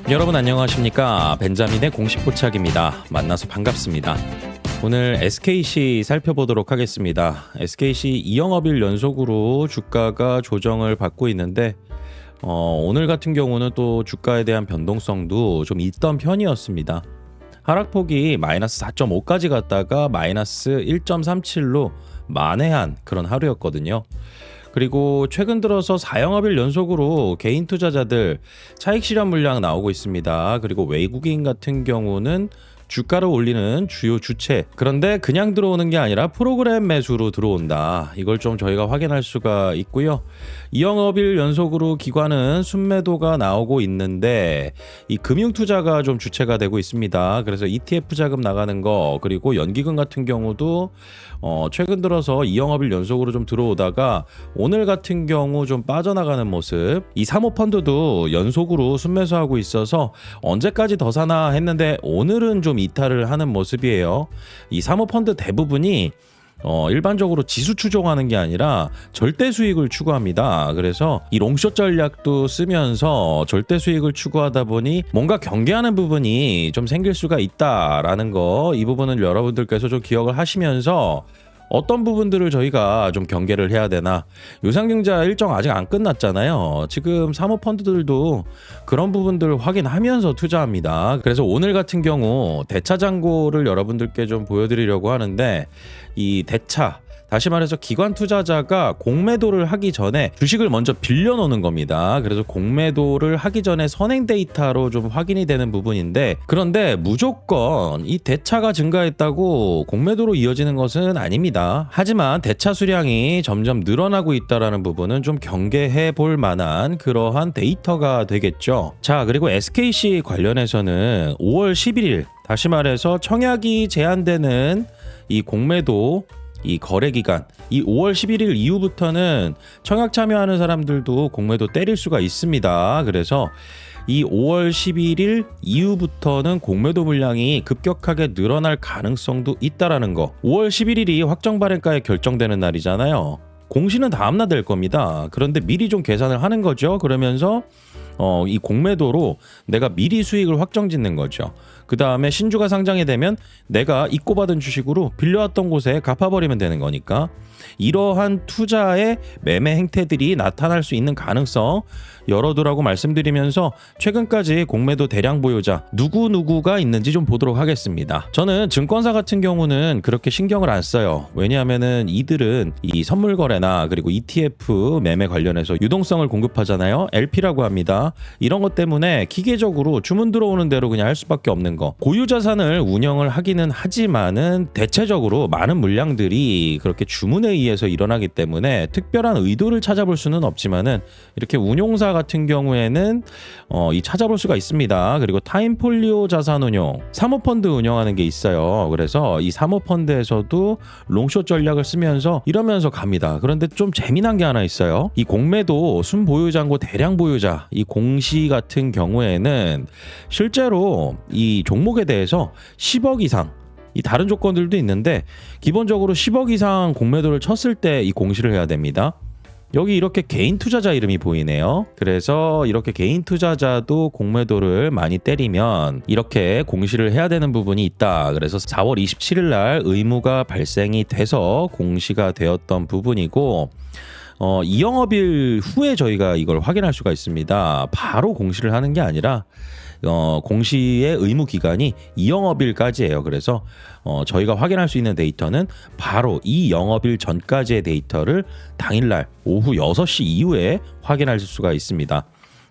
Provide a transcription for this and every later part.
여러분 안녕하십니까? 벤자민의 공식 포착입니다. 만나서 반갑습니다. 오늘 SKC 살펴보도록 하겠습니다. SKC 2영업일 연속으로 주가가 조정을 받고 있는데 오늘 같은 경우는 또 주가에 대한 변동성도 좀 있던 편이었습니다. 하락폭이 마이너스 4.5까지 갔다가 마이너스 1.37로 만회한 그런 하루였거든요. 그리고 최근 들어서 4영업일 연속으로 개인 투자자들 차익 실현 물량 나오고 있습니다. 그리고 외국인 같은 경우는 주가를 올리는 주요 주체. 그런데 그냥 들어오는 게 아니라 프로그램 매수로 들어온다. 이걸 좀 저희가 확인할 수가 있고요. 2영업일 연속으로 기관은 순매도가 나오고 있는데 이 금융 투자가 좀 주체가 되고 있습니다. 그래서 ETF 자금 나가는 거 그리고 연기금 같은 경우도 최근 들어서 2영업일 연속으로 좀 들어오다가 오늘 같은 경우 좀 빠져나가는 모습. 이 사모펀드도 연속으로 순매수하고 있어서 언제까지 더 사나 했는데 오늘은 좀 이탈을 하는 모습이에요. 이 사모펀드 대부분이 일반적으로 지수 추종하는 게 아니라 절대 수익을 추구합니다. 그래서 이 롱숏 전략도 쓰면서 절대 수익을 추구하다 보니 뭔가 경계하는 부분이 좀 생길 수가 있다라는 거, 이 부분은 여러분들께서 좀 기억을 하시면서 어떤 부분들을 저희가 좀 경계를 해야 되나. 유상증자 일정 아직 안 끝났잖아요. 지금 사모펀드들도 그런 부분들을 확인하면서 투자합니다. 그래서 오늘 같은 경우 대차 잔고를 여러분들께 좀 보여드리려고 하는데, 이 대차, 다시 말해서 기관 투자자가 공매도를 하기 전에 주식을 먼저 빌려놓는 겁니다. 그래서 공매도를 하기 전에 선행 데이터로 좀 확인이 되는 부분인데, 그런데 무조건 이 대차가 증가했다고 공매도로 이어지는 것은 아닙니다. 하지만 대차 수량이 점점 늘어나고 있다는 부분은 좀 경계해 볼 만한 그러한 데이터가 되겠죠. 자, 그리고 SKC 관련해서는 5월 11일, 다시 말해서 청약이 제한되는 이 공매도 이 거래 기간, 이 5월 11일 이후부터는 청약 참여하는 사람들도 공매도 때릴 수가 있습니다. 그래서 이 5월 11일 이후부터는 공매도 물량이 급격하게 늘어날 가능성도 있다라는 거. 5월 11일이 확정 발행가에 결정되는 날이잖아요. 공시는 다음 날 될 겁니다. 그런데 미리 좀 계산을 하는 거죠. 그러면서 이 공매도로 내가 미리 수익을 확정짓는 거죠. 그 다음에 신주가 상장이 되면 내가 입고 받은 주식으로 빌려왔던 곳에 갚아버리면 되는 거니까, 이러한 투자의 매매 행태들이 나타날 수 있는 가능성 열어두라고 말씀드리면서 최근까지 공매도 대량 보유자 누구누구가 있는지 좀 보도록 하겠습니다. 저는 증권사 같은 경우는 그렇게 신경을 안 써요. 왜냐하면은 이들은 이 선물 거래나 그리고 ETF 매매 관련해서 유동성을 공급하잖아요. LP라고 합니다. 이런 것 때문에 기계적으로 주문 들어오는 대로 그냥 할 수밖에 없는 거. 고유 자산을 운영을 하기는 하지만은 대체적으로 많은 물량들이 그렇게 주문에 의해서 일어나기 때문에 특별한 의도를 찾아볼 수는 없지만은 이렇게 운용사 같은 경우에는 이 찾아볼 수가 있습니다. 그리고 타임폴리오 자산운용, 사모펀드 운영하는 게 있어요. 그래서 이 사모펀드에서도 롱숏 전략을 쓰면서 이러면서 갑니다. 그런데 좀 재미난 게 하나 있어요. 이 공매도 순보유자고 대량 보유자, 이 공시 같은 경우에는 실제로 이 종목에 대해서 10억 이상, 이 다른 조건들도 있는데 기본적으로 10억 이상 공매도를 쳤을 때 이 공시를 해야 됩니다. 여기 이렇게 개인 투자자 이름이 보이네요. 그래서 이렇게 개인 투자자도 공매도를 많이 때리면 이렇게 공시를 해야 되는 부분이 있다. 그래서 4월 27일 날 의무가 발생이 돼서 공시가 되었던 부분이고, 2영업일 후에 저희가 이걸 확인할 수가 있습니다. 바로 공시를 하는 게 아니라 공시의 의무 기간이 2영업일까지예요. 그래서 저희가 확인할 수 있는 데이터는 바로 이 영업일 전까지의 데이터를 당일날 오후 6시 이후에 확인할 수가 있습니다.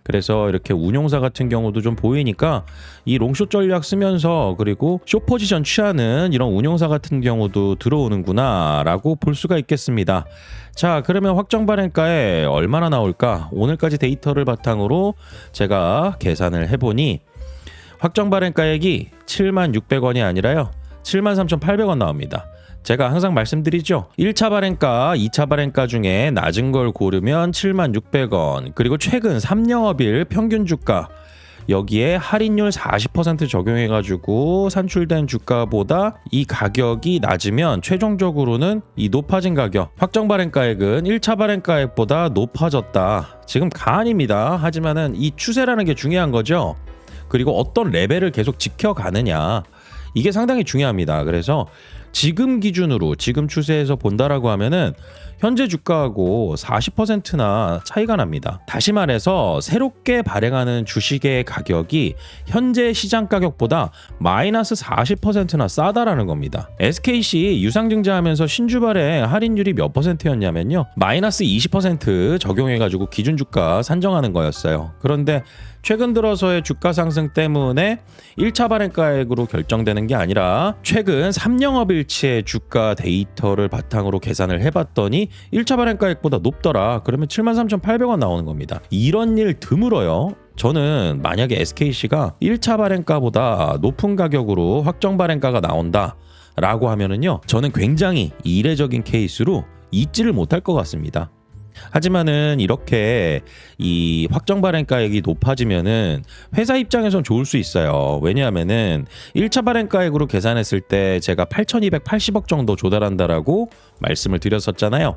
그래서 이렇게 운용사 같은 경우도 좀 보이니까 이 롱숏 전략 쓰면서 그리고 숏 포지션 취하는 이런 운용사 같은 경우도 들어오는구나 라고 볼 수가 있겠습니다. 자, 그러면 확정 발행가에 얼마나 나올까? 오늘까지 데이터를 바탕으로 제가 계산을 해보니 확정 발행가액이 76,600원이 아니라요 73,800원 나옵니다. 제가 항상 말씀드리죠. 1차 발행가, 2차 발행가 중에 낮은 걸 고르면 76,600원, 그리고 최근 3영업일 평균 주가, 여기에 할인율 40% 적용해가지고 산출된 주가보다 이 가격이 낮으면 최종적으로는 이 높아진 가격, 확정 발행가액은 1차 발행가액보다 높아졌다. 지금 가안입니다. 하지만은 이 추세라는 게 중요한 거죠. 그리고 어떤 레벨을 계속 지켜가느냐, 이게 상당히 중요합니다. 그래서 지금 기준으로 지금 추세에서 본다라고 하면은 현재 주가하고 40%나 차이가 납니다. 다시 말해서 새롭게 발행하는 주식의 가격이 현재 시장 가격보다 마이너스 40%나 싸다라는 겁니다. SKC 유상증자하면서 신주발의 할인율이 몇 %였냐면요, 마이너스 20% 적용해가지고 기준 주가 산정하는 거였어요. 그런데 최근 들어서의 주가 상승 때문에 1차 발행가액으로 결정되는 게 아니라 최근 3영업일치의 주가 데이터를 바탕으로 계산을 해봤더니 1차 발행가액보다 높더라. 그러면 73,800원 나오는 겁니다. 이런 일 드물어요. 저는 만약에 SKC가 1차 발행가보다 높은 가격으로 확정 발행가가 나온다 라고 하면은요, 저는 굉장히 이례적인 케이스로 잊지를 못할 것 같습니다. 하지만은 이렇게 이 확정 발행가액이 높아지면은 회사 입장에선 좋을 수 있어요. 왜냐하면은 1차 발행가액으로 계산했을 때 제가 8,280억 정도 조달한다라고 말씀을 드렸었잖아요.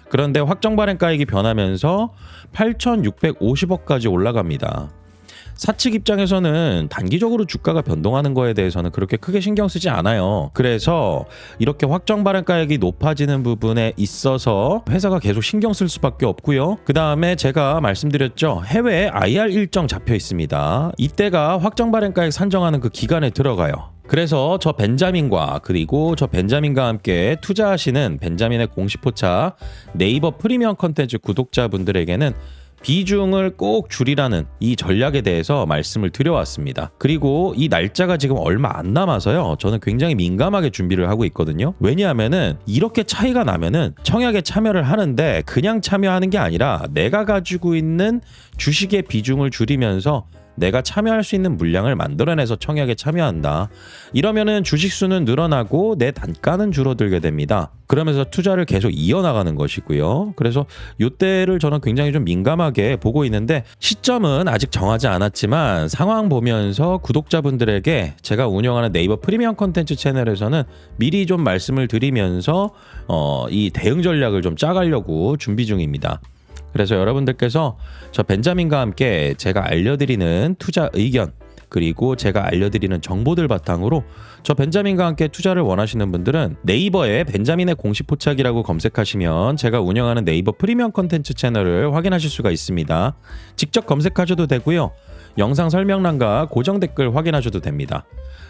그런데 확정 발행가액이 변하면서 8,650억까지 올라갑니다. 사측 입장에서는 단기적으로 주가가 변동하는 거에 대해서는 그렇게 크게 신경 쓰지 않아요. 그래서 이렇게 확정 발행가액이 높아지는 부분에 있어서 회사가 계속 신경 쓸 수밖에 없고요. 그 다음에 제가 말씀드렸죠, 해외에 IR 일정 잡혀 있습니다. 이때가 확정 발행가액 산정하는 그 기간에 들어가요. 그래서 저 벤자민과 그리고 저 벤자민과 함께 투자하시는 벤자민의 공시포차 네이버 프리미엄 컨텐츠 구독자분들에게는 비중을 꼭 줄이라는 이 전략에 대해서 말씀을 드려왔습니다. 그리고 이 날짜가 지금 얼마 안 남아서요, 저는 굉장히 민감하게 준비를 하고 있거든요. 왜냐하면은 이렇게 차이가 나면은 청약에 참여를 하는데 그냥 참여하는 게 아니라 내가 가지고 있는 주식의 비중을 줄이면서 내가 참여할 수 있는 물량을 만들어내서 청약에 참여한다. 이러면은 주식 수는 늘어나고 내 단가는 줄어들게 됩니다. 그러면서 투자를 계속 이어나가는 것이고요. 그래서 이때를 저는 굉장히 좀 민감하게 보고 있는데, 시점은 아직 정하지 않았지만 상황 보면서 구독자분들에게 제가 운영하는 네이버 프리미엄 컨텐츠 채널에서는 미리 좀 말씀을 드리면서 이 대응 전략을 좀 짜가려고 준비 중입니다. 그래서 여러분들께서 저 벤자민과 함께 제가 알려드리는 투자 의견, 그리고 제가 알려드리는 정보들 바탕으로 저 벤자민과 함께 투자를 원하시는 분들은 네이버에 벤자민의 공시포착이라고 검색하시면 제가 운영하는 네이버 프리미엄 컨텐츠 채널을 확인하실 수가 있습니다. 직접 검색하셔도 되고요, 영상 설명란과 고정 댓글 확인하셔도 됩니다.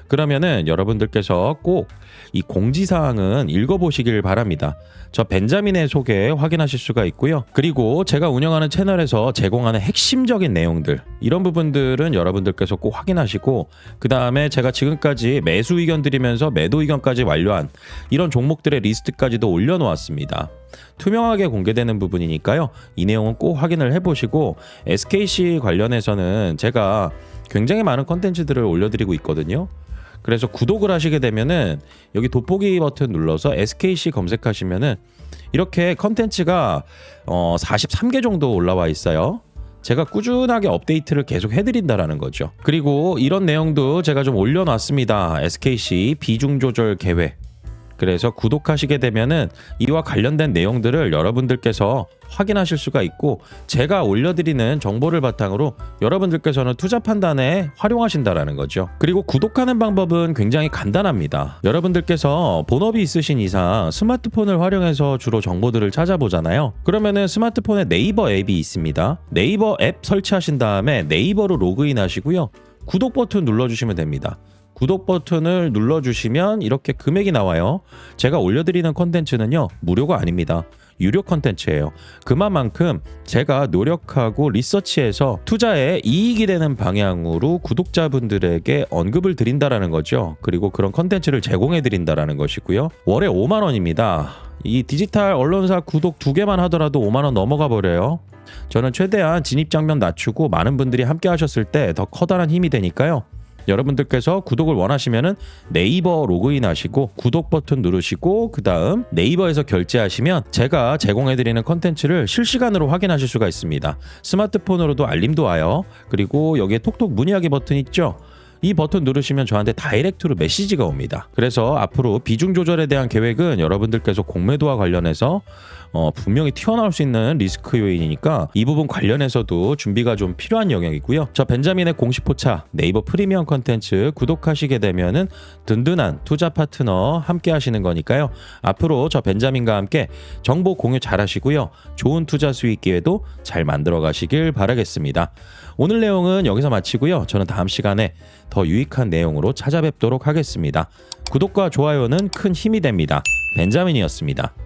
그러면은 여러분들께서 꼭 이 공지사항은 읽어보시길 바랍니다. 저 벤자민의 소개 확인하실 수가 있고요. 그리고 제가 운영하는 채널에서 제공하는 핵심적인 내용들, 이런 부분들은 여러분들께서 꼭 확인하시고, 그 다음에 제가 지금까지 매수 의견 드리면서 매도 의견까지 완료한 이런 종목들의 리스트까지도 올려놓았습니다. 투명하게 공개되는 부분이니까요, 이 내용은 꼭 확인을 해보시고, SKC 관련해서는 제가 굉장히 많은 컨텐츠들을 올려드리고 있거든요. 그래서 구독을 하시게 되면은 여기 돋보기 버튼 눌러서 SKC 검색하시면은 이렇게 컨텐츠가 43개 정도 올라와 있어요. 제가 꾸준하게 업데이트를 계속 해드린다라는 거죠. 그리고 이런 내용도 제가 좀 올려놨습니다. SKC 비중 조절 계획. 그래서 구독하시게 되면은 이와 관련된 내용들을 여러분들께서 확인하실 수가 있고, 제가 올려드리는 정보를 바탕으로 여러분들께서는 투자 판단에 활용하신다라는 거죠. 그리고 구독하는 방법은 굉장히 간단합니다. 여러분들께서 본업이 있으신 이상 스마트폰을 활용해서 주로 정보들을 찾아보잖아요. 그러면은 스마트폰에 네이버 앱이 있습니다. 네이버 앱 설치하신 다음에 네이버로 로그인 하시고요, 구독 버튼 눌러주시면 됩니다. 구독 버튼을 눌러주시면 이렇게 금액이 나와요. 제가 올려드리는 컨텐츠는요, 무료가 아닙니다. 유료 컨텐츠예요. 그만큼 제가 노력하고 리서치해서 투자에 이익이 되는 방향으로 구독자분들에게 언급을 드린다라는 거죠. 그리고 그런 컨텐츠를 제공해 드린다라는 것이고요. 월에 5만 원입니다. 이 디지털 언론사 구독 2개만 하더라도 5만 원 넘어가 버려요. 저는 최대한 진입 장벽 낮추고 많은 분들이 함께 하셨을 때 더 커다란 힘이 되니까요. 여러분들께서 구독을 원하시면은 네이버 로그인 하시고 구독 버튼 누르시고, 그 다음 네이버에서 결제하시면 제가 제공해드리는 컨텐츠를 실시간으로 확인하실 수가 있습니다. 스마트폰으로도 알림도 와요. 그리고 여기에 톡톡 문의하기 버튼 있죠? 이 버튼 누르시면 저한테 다이렉트로 메시지가 옵니다. 그래서 앞으로 비중 조절에 대한 계획은 여러분들께서 공매도와 관련해서 분명히 튀어나올 수 있는 리스크 요인이니까 이 부분 관련해서도 준비가 좀 필요한 영역이고요. 저 벤자민의 공식 포차 네이버 프리미엄 컨텐츠 구독하시게 되면은 든든한 투자 파트너 함께 하시는 거니까요. 앞으로 저 벤자민과 함께 정보 공유 잘 하시고요. 좋은 투자 수익 기회도 잘 만들어 가시길 바라겠습니다. 오늘 내용은 여기서 마치고요. 저는 다음 시간에 더 유익한 내용으로 찾아뵙도록 하겠습니다. 구독과 좋아요는 큰 힘이 됩니다. 벤자민이었습니다.